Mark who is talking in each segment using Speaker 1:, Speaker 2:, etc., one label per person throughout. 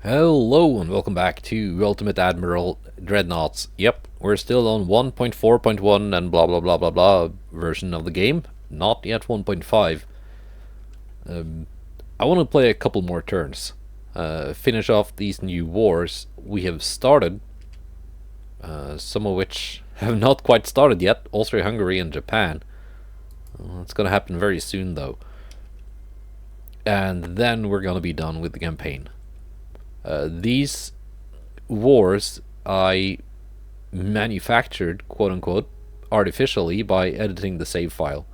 Speaker 1: Hello and welcome back to Ultimate Admiral Dreadnoughts. Yep, we're still on 1.4.1 and blah blah blah blah blah version of the game. Not yet 1.5. I want to play a couple more turns. Finish off these new wars we have started. Some of which have not quite started yet. Austria-Hungary and Japan. It's gonna happen very soon though. And then we're gonna be done with the campaign. These wars I manufactured, quote unquote, artificially by editing the save file.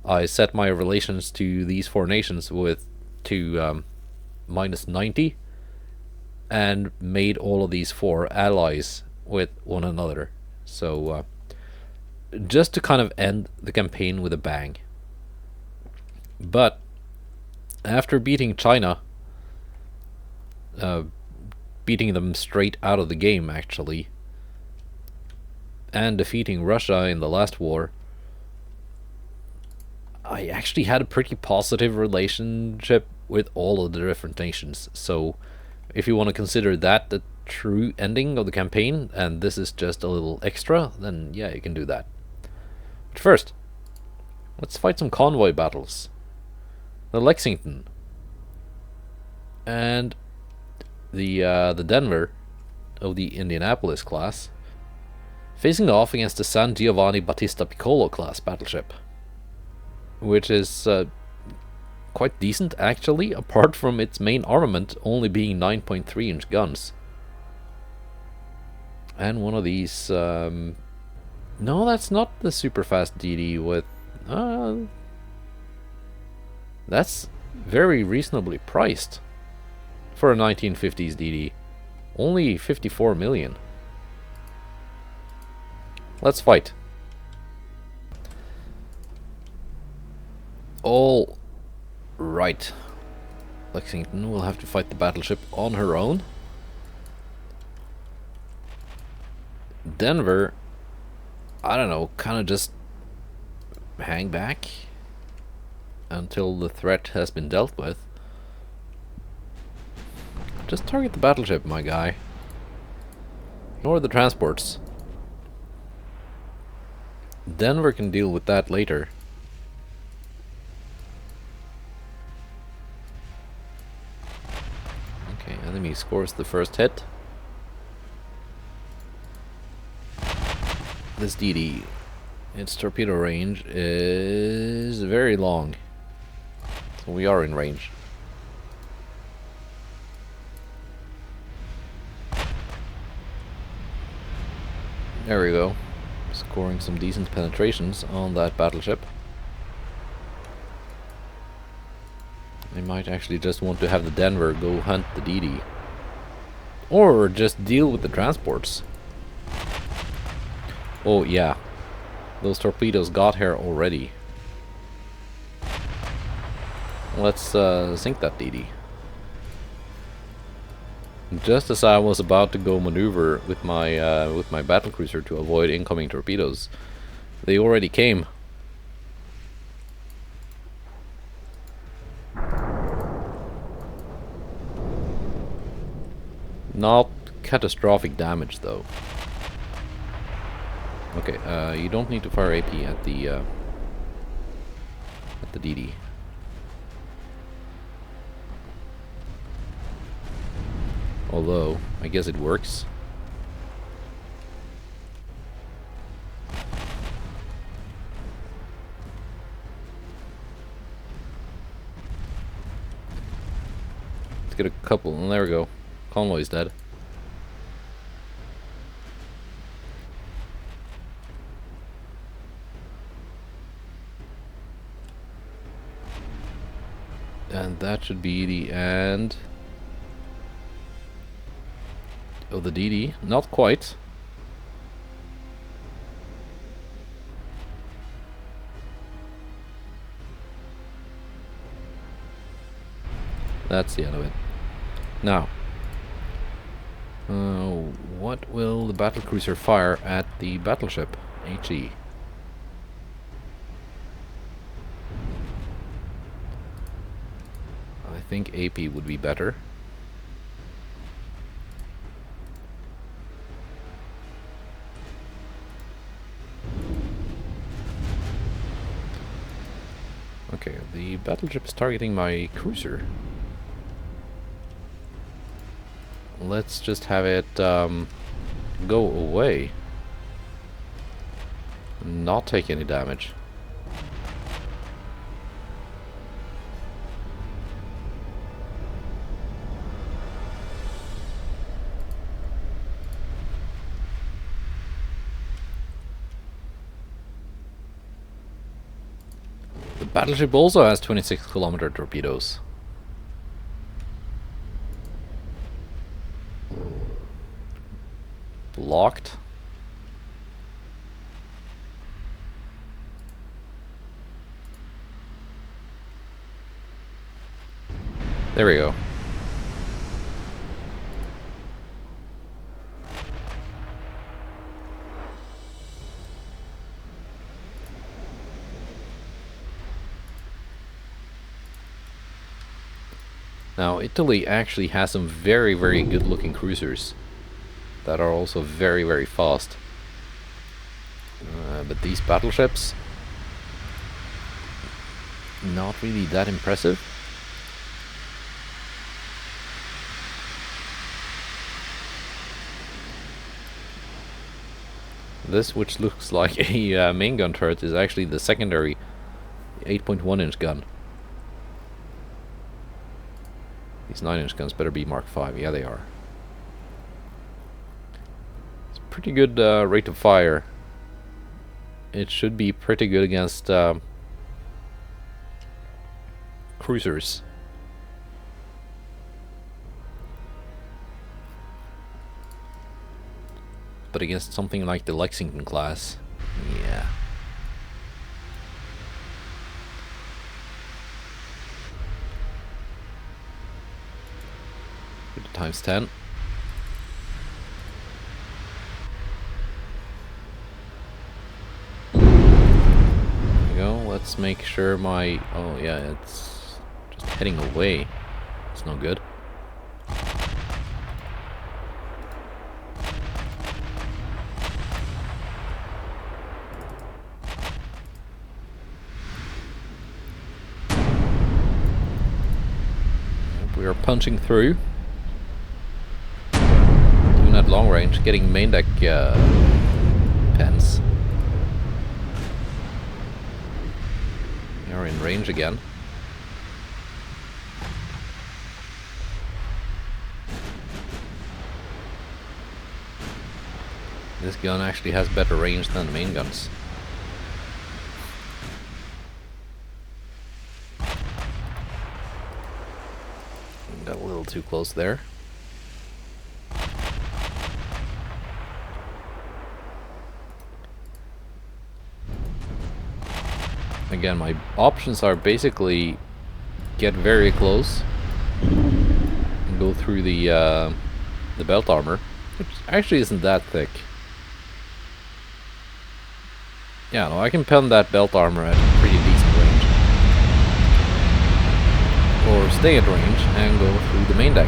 Speaker 1: I set my relations to these four nations to minus 90 and made all of these four allies with one another. So just to kind of end the campaign with a bang. But after beating China, beating them straight out of the game actually, and defeating Russia in the last war, I actually had a pretty positive relationship with all of the different nations. So if you want to consider that the true ending of the campaign and this is just a little extra, then yeah, you can do that. But first, let's fight some convoy battles. The Lexington and the Denver of the Indianapolis class facing off against the San Giovanni Battista Piccolo class battleship, which is quite decent actually, apart from its main armament only being 9.3-inch guns. And one of these, no, that's not the super fast DD with, that's very reasonably priced for a 1950s DD. Only 54 million. Let's fight. All right. Lexington will have to fight the battleship on her own. Denver, I don't know, kind of just hang back until the threat has been dealt with. Just target the battleship, my guy. Ignore the transports. Denver can deal with that later. Okay, enemy scores the first hit. This DD, its torpedo range is very long. So we are in range. There we go. Scoring some decent penetrations on that battleship. They might actually just want to have the Denver go hunt the DD. Or just deal with the transports. Oh yeah. Those torpedoes got here already. Let's sink that DD. Just as I was about to go maneuver with my battlecruiser to avoid incoming torpedoes, they already came. Not catastrophic damage though. Okay, you don't need to fire AP at the DD. Although, I guess it works. Let's get a couple, and there we go. Convoy's dead. And that should be the end of the DD. Not quite. That's the end of it. Now, what will the battlecruiser fire at the battleship? HE. I think AP would be better. battleship is targeting my cruiser. Let's just have it go away. Not take any damage. The battleship also has 26-kilometer torpedoes. Blocked. There we go. Now, Italy actually has some very, very good looking cruisers that are also very, very fast. But these battleships, not really that impressive. This, which looks like a main gun turret, is actually the secondary 8.1-inch gun. These 9-inch guns better be Mark V. Yeah, they are. It's pretty good rate of fire. It should be pretty good against cruisers. But against something like the Lexington class, yeah. With the times 10. There we go. Let's make sure my... oh yeah, it's just heading away. It's no good. We are punching through. Doing that long range, getting main deck pens. We are in range again. This gun actually has better range than the main guns. Got a little too close there. Again, my options are basically get very close and go through the belt armor, which actually isn't that thick. Yeah, no, I can pen that belt armor at a pretty decent range. Or stay at range and go through the main deck.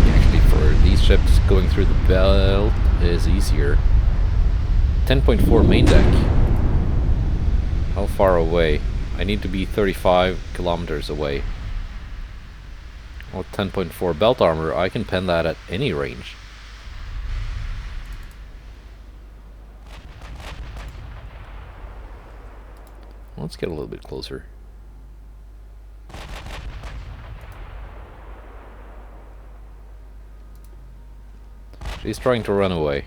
Speaker 1: Actually, for these ships, going through the belt is easier. 10.4 main deck. How far away? I need to be 35 kilometers away. Well, 10.4 belt armor, I can pen that at any range. Let's get a little bit closer. She's trying to run away.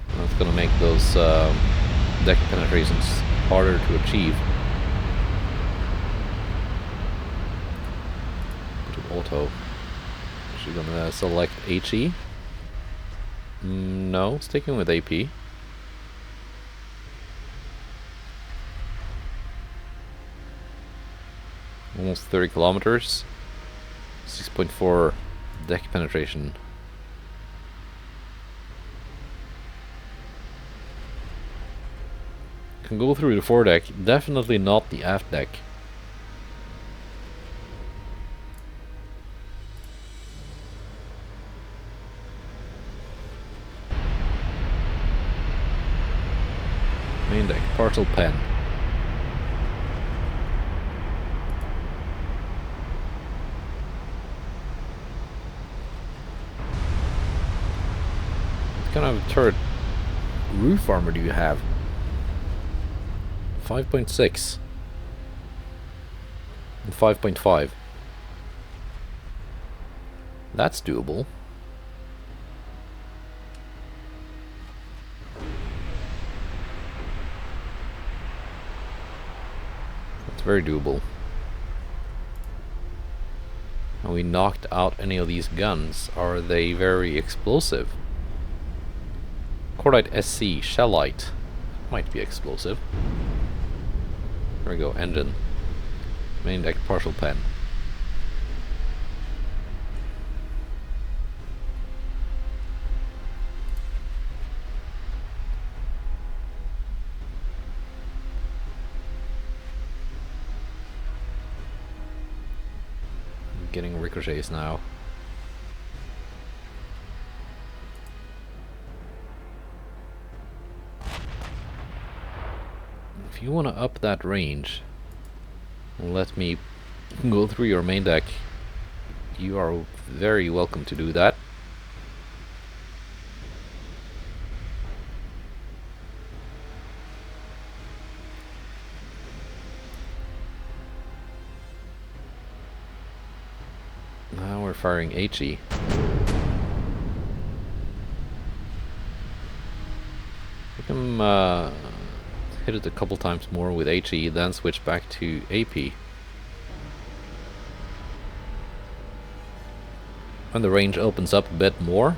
Speaker 1: That's gonna make those deck penetrations harder to achieve. To auto. Is she gonna select HE? No, sticking with AP. Almost 30 kilometers. 6.4 deck penetration. Can go through the foredeck, definitely not the aft deck. Main deck, partial pen. What kind of turret roof armor do you have? 5.6 and 5.5. That's doable. That's very doable. Have we knocked out any of these guns? Are they very explosive? Cordite SC, Shellite. Might be explosive. There we go, engine. Main deck, partial pen. I'm getting ricochets now. If you want to up that range, let me go through your main deck. You are very welcome to do that. Now we're firing HE. I can hit it a couple times more with HE, then switch back to AP. When the range opens up a bit more.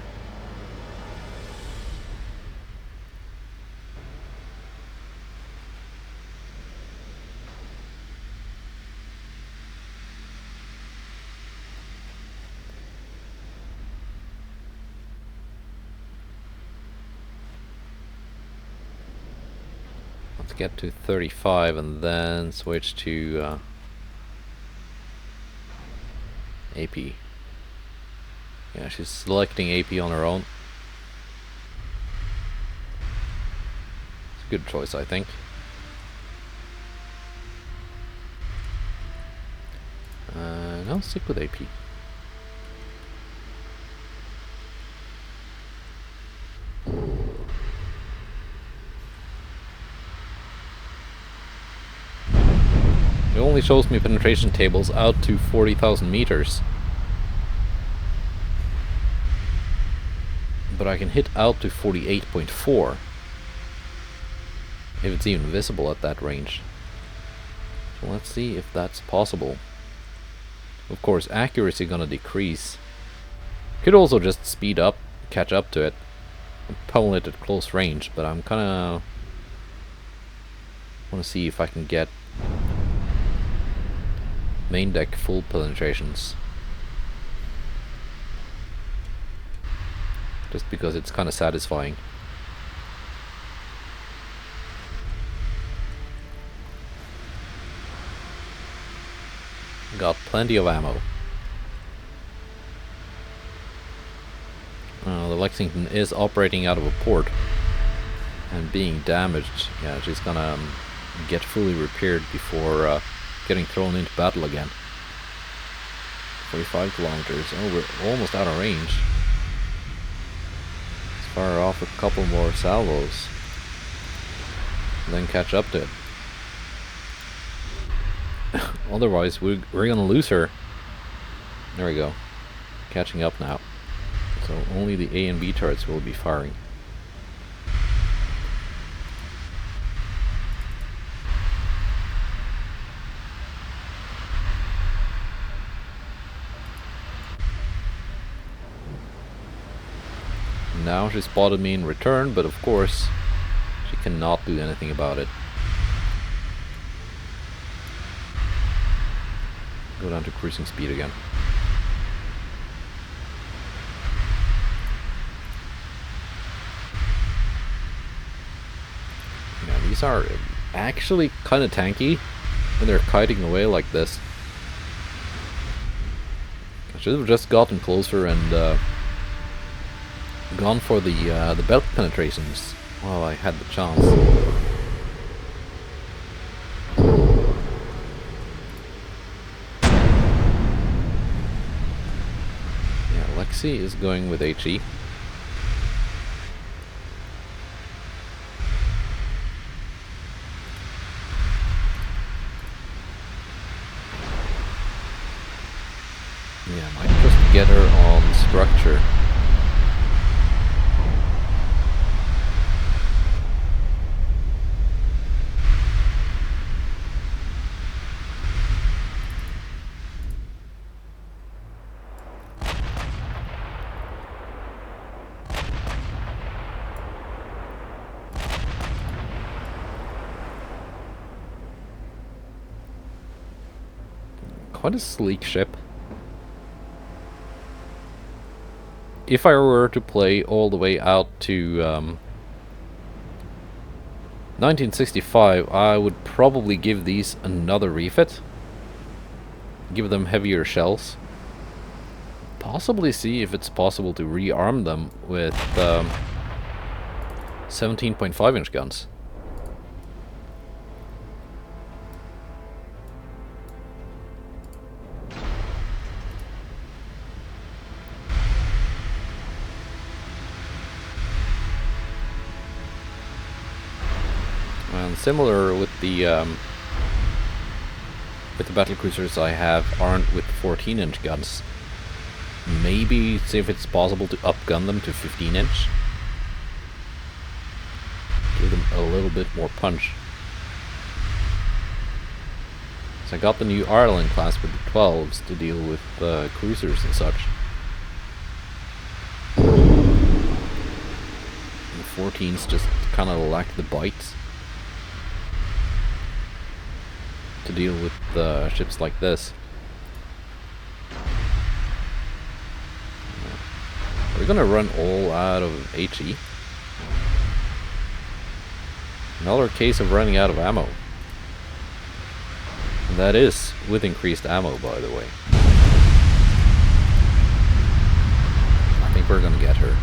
Speaker 1: Let's get to 35 and then switch to AP. Yeah, she's selecting AP on her own. It's a good choice, I think. No, stick with AP. It only shows me penetration tables out to 40,000 meters. But I can hit out to 48.4 if it's even visible at that range. So let's see if that's possible. Of course, accuracy gonna decrease. Could also just speed up, catch up to it, and pummel it at close range, but I'm kinda wanna see if I can get main deck full penetrations. Just because it's kind of satisfying. Got plenty of ammo. The Lexington is operating out of a port and being damaged. Yeah, she's gonna get fully repaired before getting thrown into battle again. 45 kilometers. Oh, we're almost out of range. Let's fire off a couple more salvos. And then catch up to it. Otherwise, we're gonna lose her. There we go. Catching up now. So only the A and B turrets will be firing. Now she spotted me in return, but of course she cannot do anything about it. Go down to cruising speed again. Yeah, these are actually kind of tanky when they're kiting away like this. I should have just gotten closer and gone for the belt penetrations while I had the chance. Galaxy is going with HE. Yeah, might just get her on structure. Quite a sleek ship. If I were to play all the way out to 1965, I would probably give these another refit. Give them heavier shells. Possibly see if it's possible to rearm them with 17.5-inch guns. And similar with the battlecruisers I have aren't with 14-inch guns. Maybe see if it's possible to upgun them to 15-inch. Give them a little bit more punch. So I got the new Ireland class with the 12s to deal with cruisers and such. And the 14s just kind of lack the bite to deal with ships like this. We're gonna run all out of HE. Another case of running out of ammo. And that is with increased ammo, by the way. I think we're gonna get her.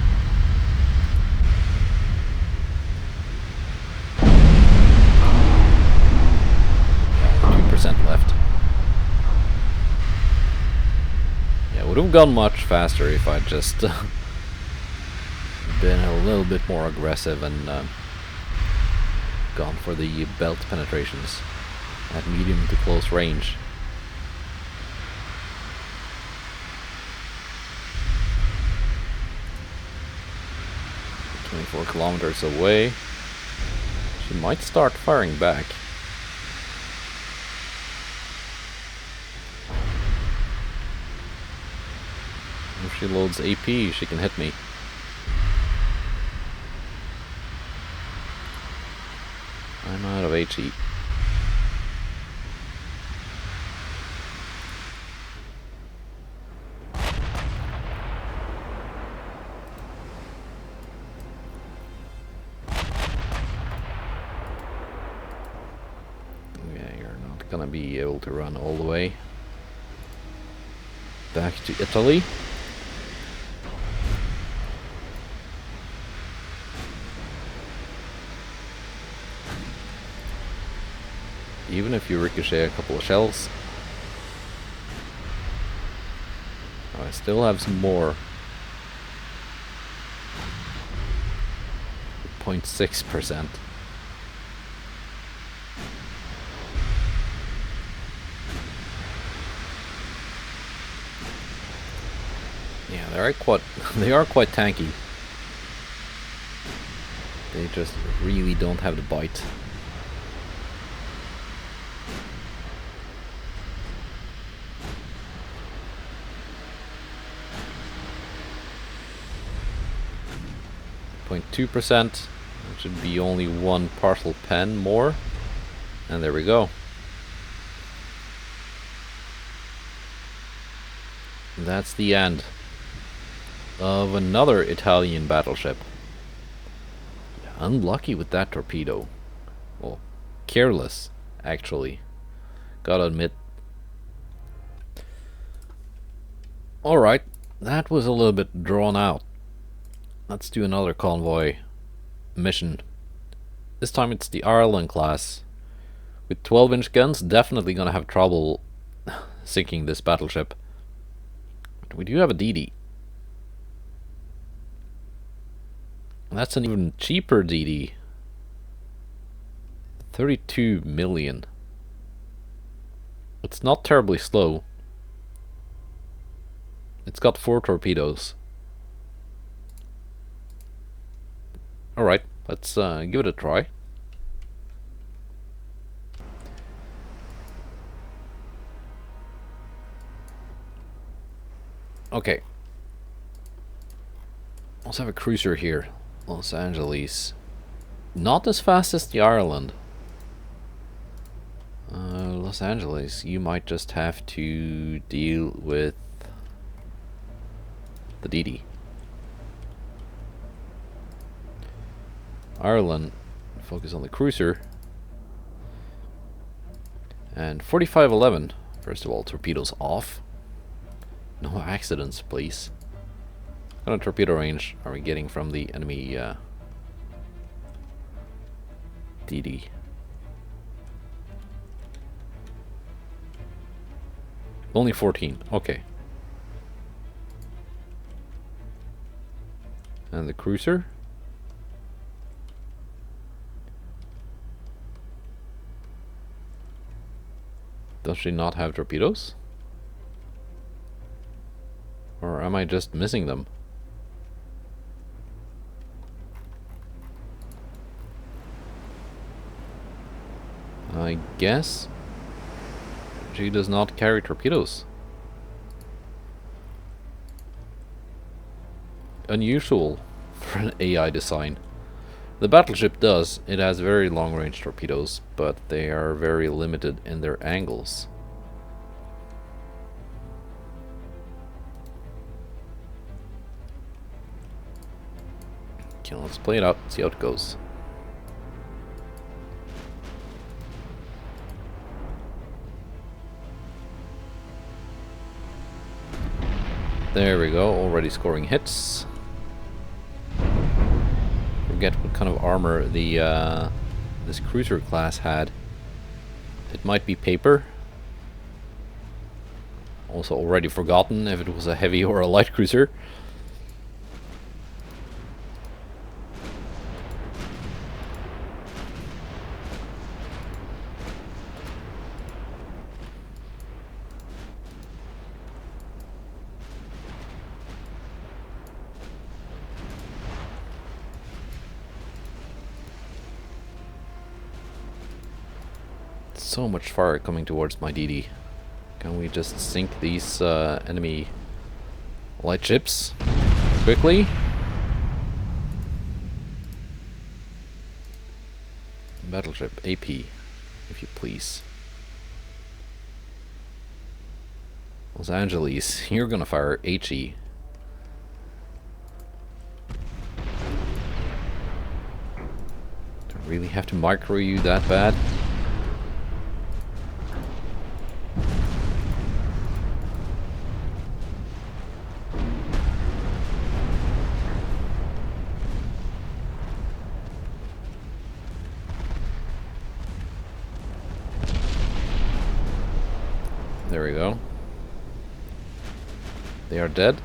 Speaker 1: 2% left. Yeah, would have gone much faster if I'd just been a little bit more aggressive and gone for the belt penetrations at medium to close range. "24 kilometers away. She might start firing back. If she loads AP, she can hit me. I'm out of HE. Yeah, you're not gonna be able to run all the way back to Italy. Even if you ricochet a couple of shells. I still have some more. 0.6%. Yeah, they are quite tanky. They just really don't have the bite. .2%. It should be only one partial pen more. And there we go. That's the end of another Italian battleship. Unlucky with that torpedo. Well, careless, actually. Gotta admit. Alright, that was a little bit drawn out. Let's do another convoy mission. This time it's the Ireland class. With 12-inch guns, definitely gonna have trouble sinking this battleship. But we do have a DD. That's an even cheaper DD. 32 million. It's not terribly slow. It's got 4 torpedoes. Alright, let's give it a try. Okay. Let's have a cruiser here. Los Angeles. Not as fast as the Ireland. Los Angeles, you might just have to deal with the DD. Ireland, focus on the cruiser. And 4511. First of all, torpedoes off. No accidents, please. What kind of torpedo range are we getting from the enemy DD? Only 14, okay. And the cruiser? Does she not have torpedoes? Or am I just missing them? I guess she does not carry torpedoes. Unusual for an AI design. The battleship does. It has very long-range torpedoes, but they are very limited in their angles. Okay, let's play it out, see how it goes. There we go, already scoring hits. Forget what kind of armor the this cruiser class had. It might be paper. Also already forgotten if it was a heavy or a light cruiser. So much fire coming towards my DD. Can we just sink these enemy light ships quickly? Battleship AP, if you please. Los Angeles, you're gonna fire HE. Do I really have to micro you that bad? There we go. They are dead.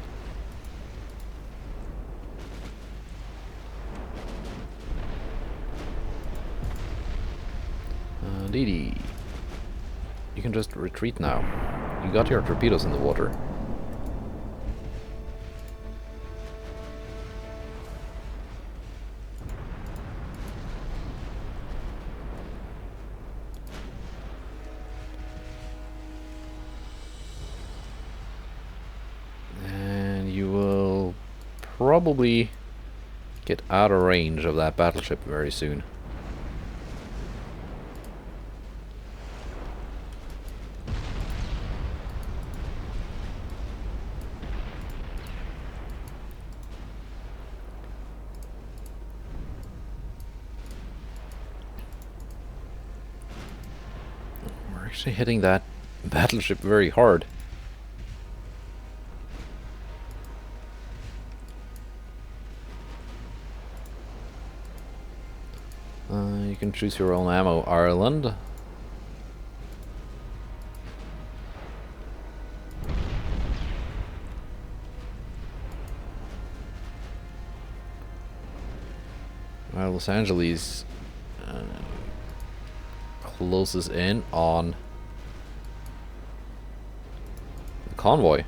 Speaker 1: DD. You can just retreat now. You got your torpedoes in the water. Probably get out of range of that battleship very soon. We're actually hitting that battleship very hard. You can choose your own ammo, Ireland. Los Angeles closes in on the convoy.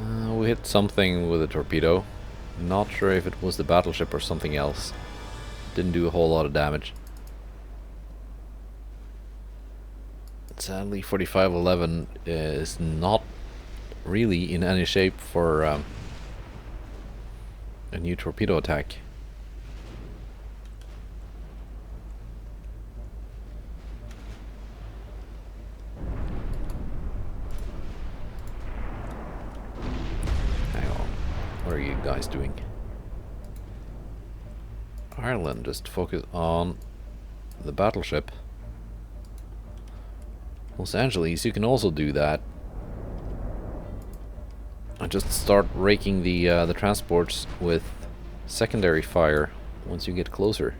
Speaker 1: We hit something with a torpedo. Not sure if it was the battleship or something else. Didn't do a whole lot of damage. Sadly, 4511 is not really in any shape for a new torpedo attack. Hang on, what are you guys doing? Ireland, just focus on the battleship. Los Angeles, you can also do that. And just start raking the transports with secondary fire once you get closer.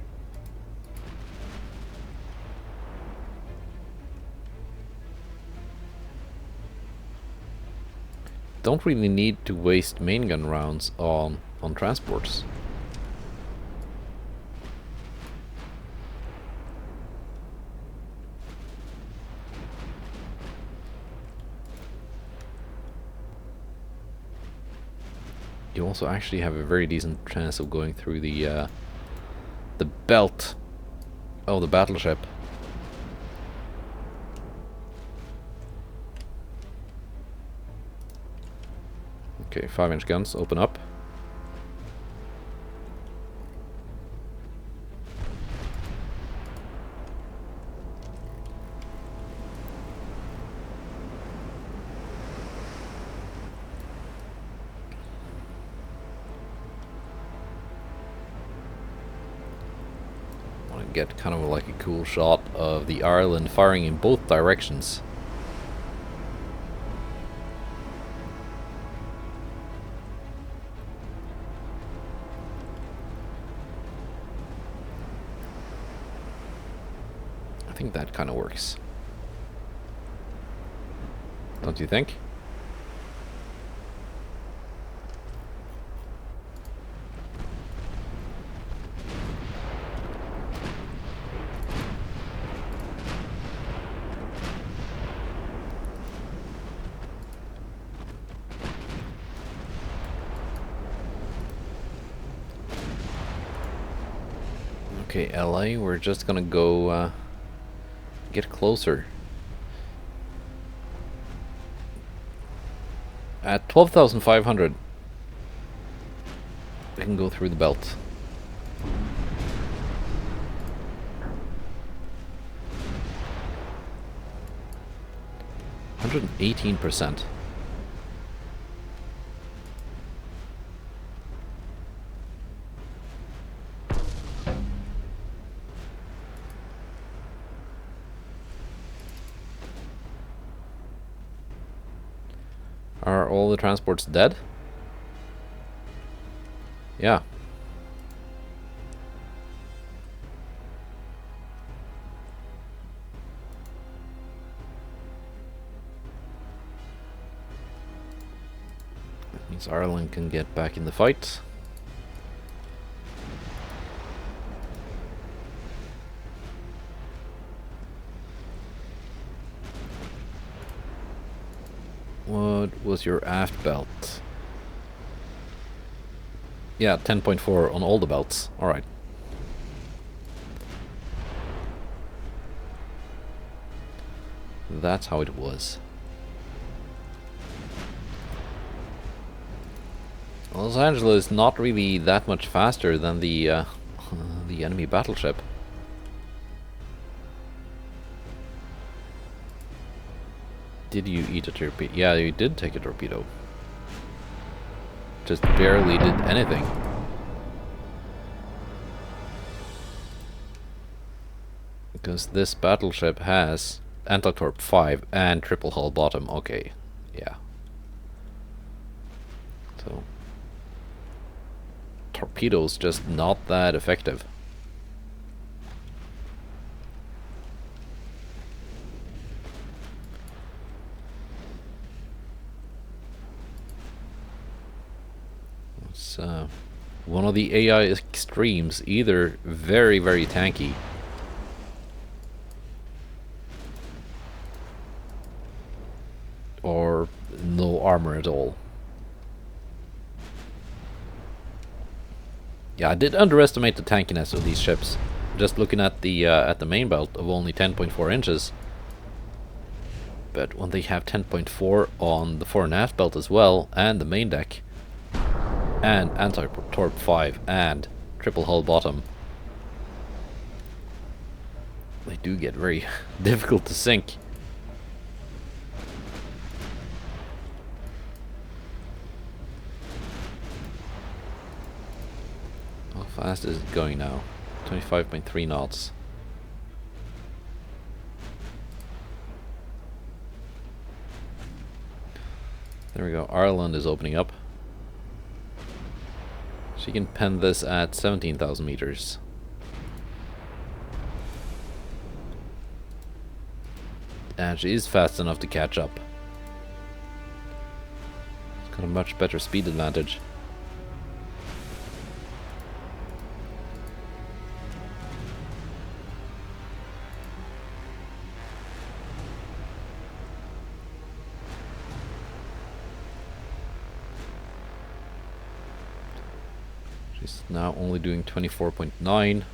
Speaker 1: Don't really need to waste main gun rounds on transports. You also actually have a very decent chance of going through the belt of the battleship. Okay, 5-inch guns, open up. Get kind of like a cool shot of the Ireland firing in both directions. I think that kind of works. Don't you think? Okay, LA, we're just gonna go get closer. At 12,500, we can go through the belt. %118%. Are all the transports dead? Yeah. That means Ireland can get back in the fight. What was your aft belt? Yeah, 10.4 on all the belts. Alright. That's how it was. Los Angeles is not really that much faster than the enemy battleship. Did you eat a torpedo? Yeah, you did take a torpedo. Just barely did anything. Because this battleship has anti-torp 5 and triple hull bottom. Okay, yeah. So torpedoes just not that effective. It's one of the AI extremes, either very, very tanky, or no armor at all. Yeah, I did underestimate the tankiness of these ships. Just looking at the main belt of only 10.4 inches. But when they have 10.4 on the fore and aft belt as well, and the main deck, and anti-torp 5, and triple hull bottom, they do get very difficult to sink. How fast is it going now? 25.3 knots. There we go. Ireland is opening up. She can pen this at 17,000 meters. And she is fast enough to catch up. She's got a much better speed advantage. She's now only doing 24.9.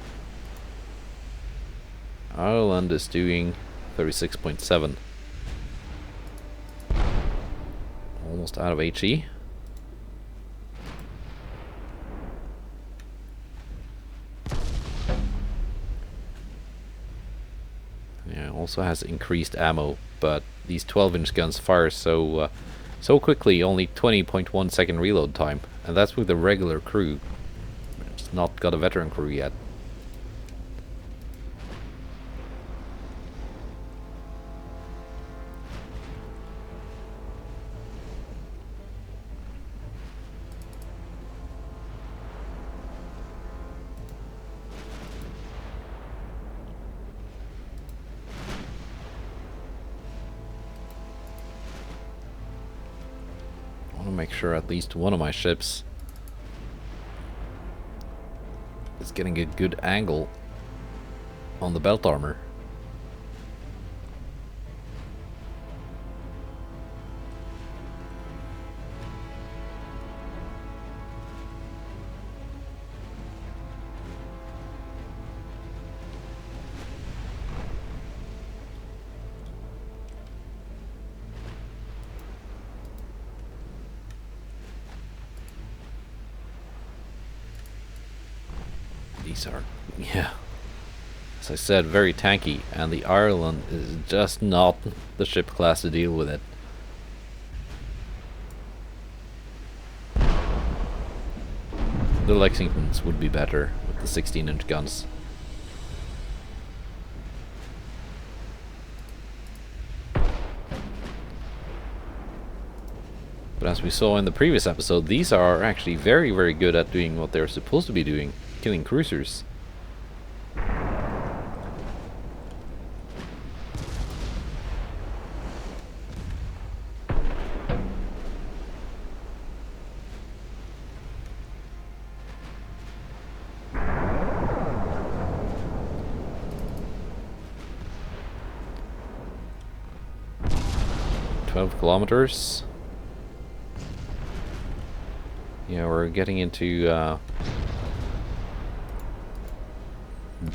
Speaker 1: Ireland is doing 36.7. Almost out of HE. Yeah, also has increased ammo, but these 12-inch guns fire so quickly, only 20.1 second reload time, and that's with a regular crew. It's not got a veteran crew yet. I want to make sure at least one of my ships is getting a good angle on the belt armor. These are, yeah, as I said, very tanky, and the Ireland is just not the ship class to deal with it. The Lexingtons would be better with the 16-inch guns. But as we saw in the previous episode, these are actually very, very good at doing what they're supposed to be doing. Killing cruisers. Kilometers. Yeah, we're getting into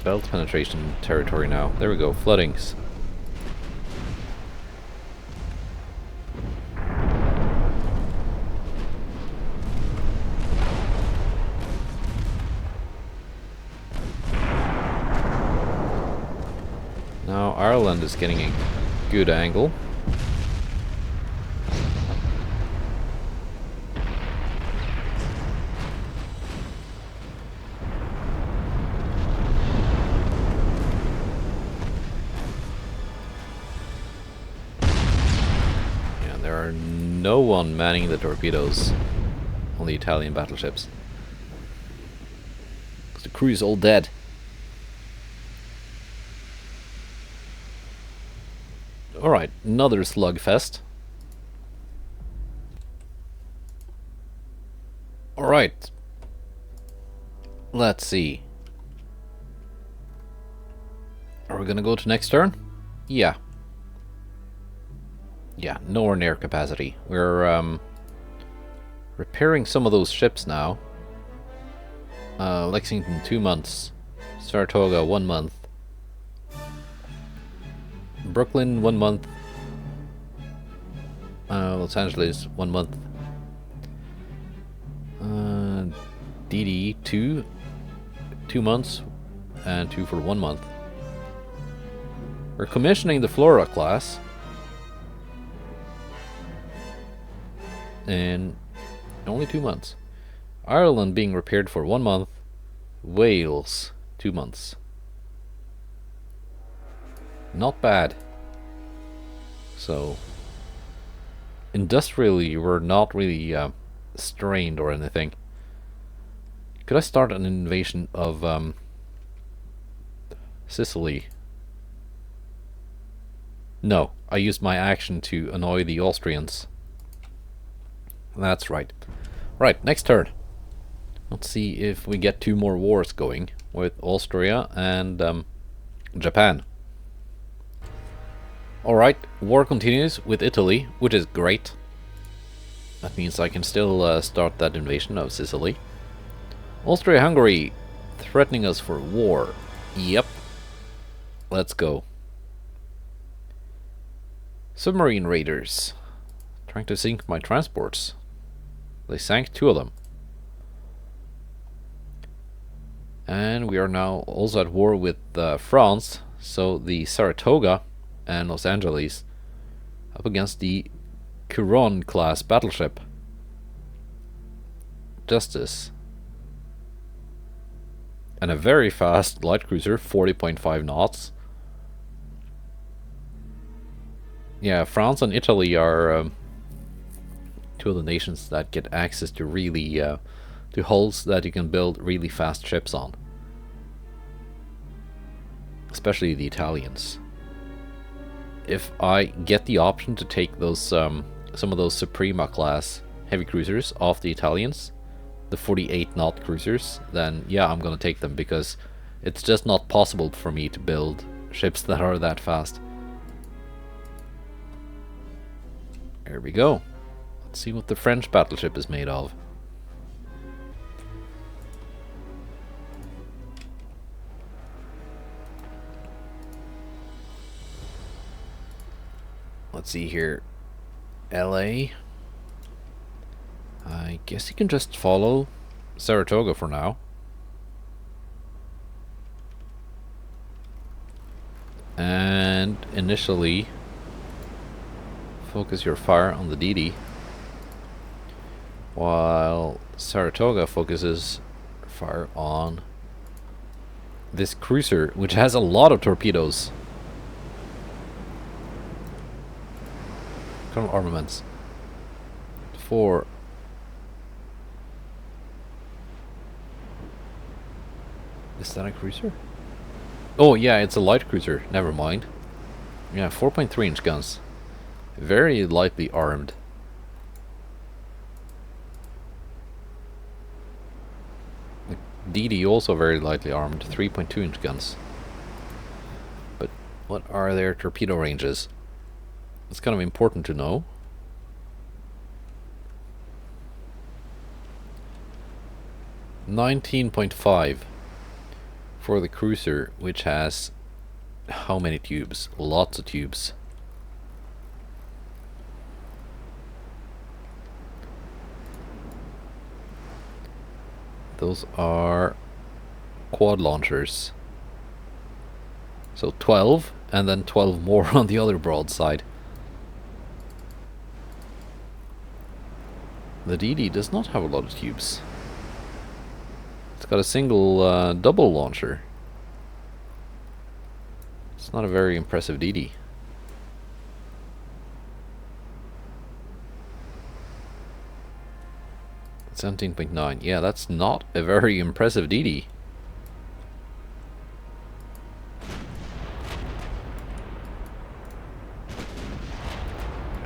Speaker 1: belt penetration territory now. There we go, floodings. Now Ireland is getting a good angle. No one manning the torpedoes on the Italian battleships. The crew is all dead. Alright, another slugfest. Alright, Right. Let's see. Are we gonna go to next turn? Yeah. Yeah, nowhere near capacity. We're repairing some of those ships now. Lexington 2 months. Saratoga 1 month. Brooklyn 1 month. Los Angeles 1 month. DD 2 months and 2 for 1 month. We're commissioning the Flora class in only 2 months. Ireland being repaired for 1 month. Wales 2 months. Not bad. So industrially we're not really strained or anything. Could I start an invasion of Sicily? No, I used my action to annoy the Austrians. That's right. Right, next turn. Let's see if we get 2 more wars going with Austria and Japan. Alright, war continues with Italy, which is great. That means I can still start that invasion of Sicily. Austria-Hungary threatening us for war. Yep. Let's go. Submarine raiders. Trying to sink my transports. They sank 2 of them. And we are now also at war with France. So the Saratoga and Los Angeles up against the Curon class battleship. Justice. And a very fast light cruiser, 40.5 knots. Yeah, France and Italy are 2 of the nations that get access to really to hulls that you can build really fast ships on. Especially the Italians. If I get the option to take those some of those Suprema class heavy cruisers off the Italians, the 48 knot cruisers, then yeah, I'm gonna take them, because it's just not possible for me to build ships that are that fast. There we go. Let's see what the French battleship is made of. Let's see here. LA. I guess you can just follow Saratoga for now. And initially focus your fire on the DD, while Saratoga focuses fire on this cruiser, which has a lot of torpedoes. Kind of armaments. 4. Is that a cruiser? Oh yeah, it's a light cruiser. Never mind. Yeah, 4.3 inch guns. Very lightly armed. The DD also very lightly armed. 3.2 inch guns. But what are their torpedo ranges? It's kind of important to know. .5 for the cruiser, which has how many tubes? Lots of tubes. Those are quad launchers. So 12, and then 12 more on the other broadside. The DD does not have a lot of tubes. It's got a single double launcher. It's not a very impressive DD. .9. Yeah, that's not a very impressive DD.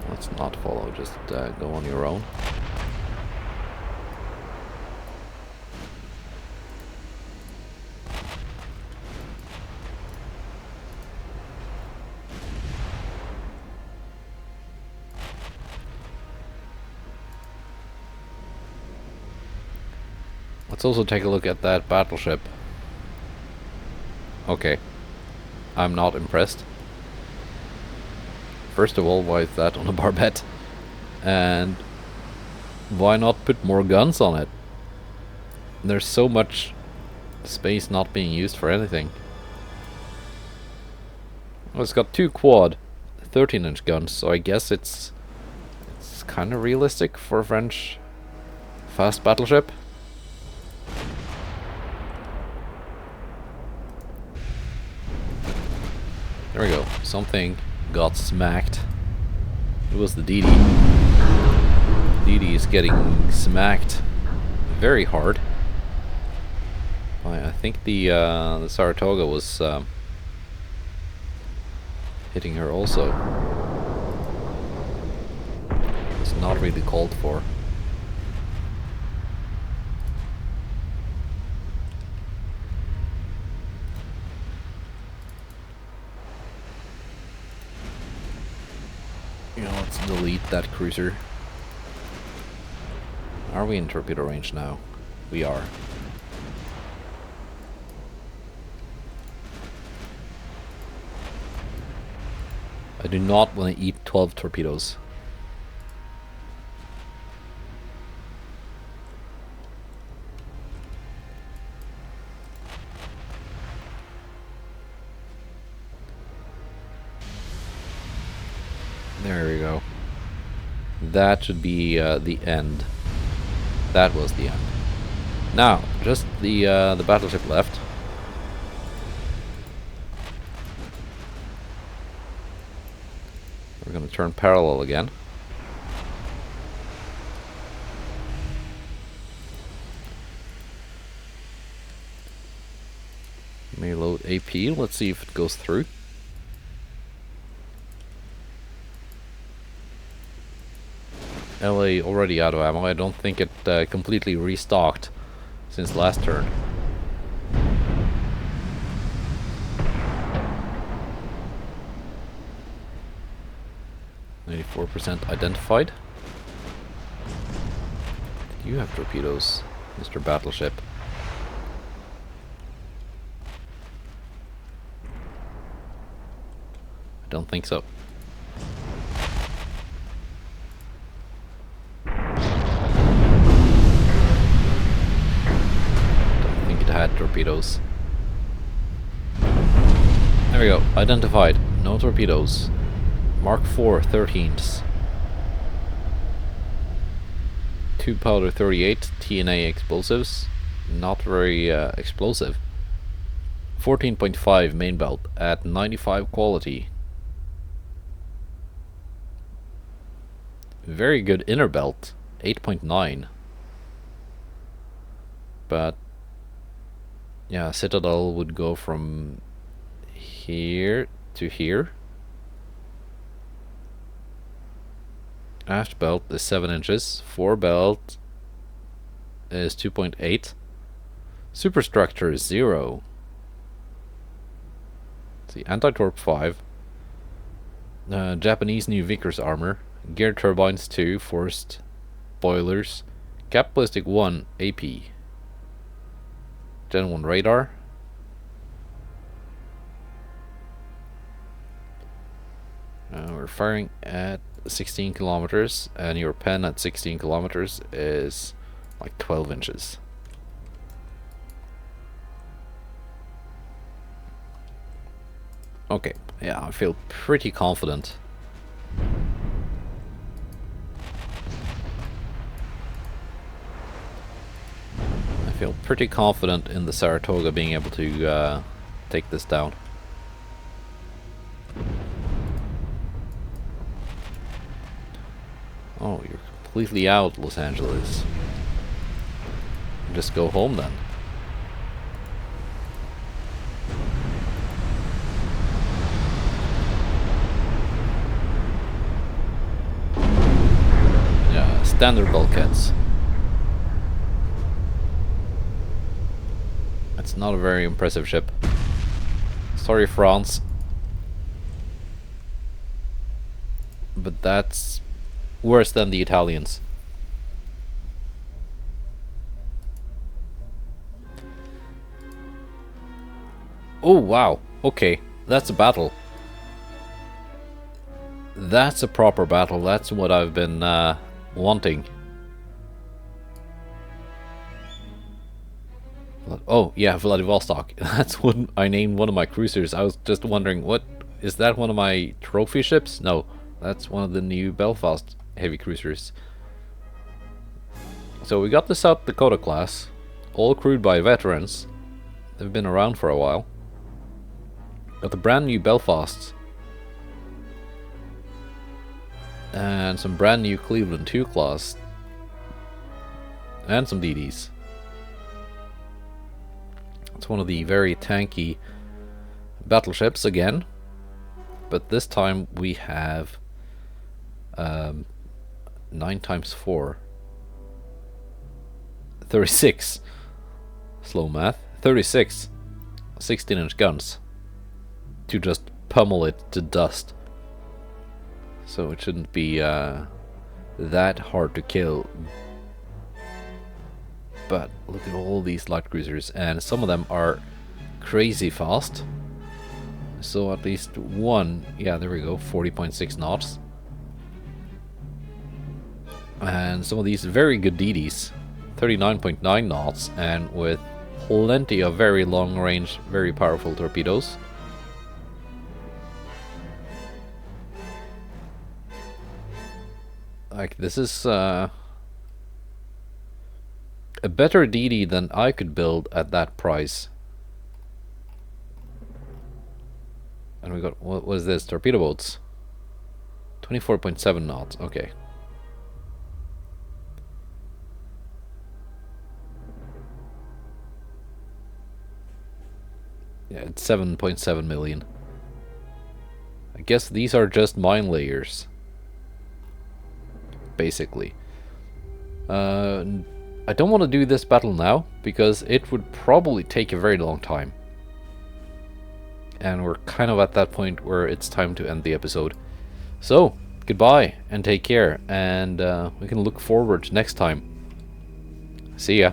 Speaker 1: Let's not follow, just go on your own. Let's also take a look at that battleship. Okay. I'm not impressed. First of all, why is that on a barbette? And why not put more guns on it? There's so much space not being used for anything. Well, it's got 2 quad 13-inch guns, so I guess it's kind of realistic for a French fast battleship. There we go. Something got smacked. It was the DD. DD is getting smacked very hard. I think the Saratoga was hitting her also. It's not really called for. You know, let's delete that cruiser. Are we in torpedo range now? We are. I do not want to eat 12 torpedoes. There we go. That should be the end. That was the end. Now, just the battleship left. We're going to turn parallel again. May load AP. Let's see if it goes through. LA already out of ammo. I don't think it completely restocked since last turn. 94% identified. Do you have torpedoes, Mr. Battleship? I don't think so. Had torpedoes. There we go. Identified. No torpedoes. Mark IV 13s. 2 powder 38 TNA explosives. Not very explosive. 14.5 main belt at 95 quality. Very good inner belt. 8.9. But yeah, Citadel would go from here to here. Aft belt is 7 inches. Fore belt is 2.8. Superstructure is 0. Let's see, anti-torp 5. Japanese new Vickers armor. Gear turbines 2. Forced boilers. Cap ballistic 1 AP. Gen 1 radar. We're firing at 16 kilometers, and your pen at 16 kilometers is like 12 inches. Okay, yeah, I feel pretty confident. I feel pretty confident in the Saratoga being able to take this down. Oh, you're completely out, Los Angeles. Just go home then. Yeah, standard bulkheads. It's not a very impressive ship. Sorry, France. But that's worse than the Italians. Oh, wow. Okay, that's a battle. That's a proper battle. That's what I've been wanting. Oh, yeah, Vladivostok. That's what I named one of my cruisers. I was just wondering, what is that, one of my trophy ships? No, that's one of the new Belfast heavy cruisers. So we got the South Dakota class, all crewed by veterans. They've been around for a while. Got the brand new Belfasts. And some brand new Cleveland 2 class. And some DDs. It's one of the very tanky battleships again. But this time we have 9 times 4. 36. Slow math. 36 16-inch guns to just pummel it to dust. So it shouldn't be that hard to kill. But look at all these light cruisers, and some of them are crazy fast. So at least one, yeah, there we go, 40.6 knots. And some of these very good DDs, 39.9 knots, and with plenty of very long range, very powerful torpedoes. Like, this is a better DD than I could build at that price. And we got, what was this? Torpedo boats. 24.7 knots, okay. Yeah, it's 7.7 million. I guess these are just mine layers. Basically. I don't want to do this battle now, because it would probably take a very long time. And we're kind of at that point where it's time to end the episode. So, goodbye, and take care, and we can look forward to next time. See ya.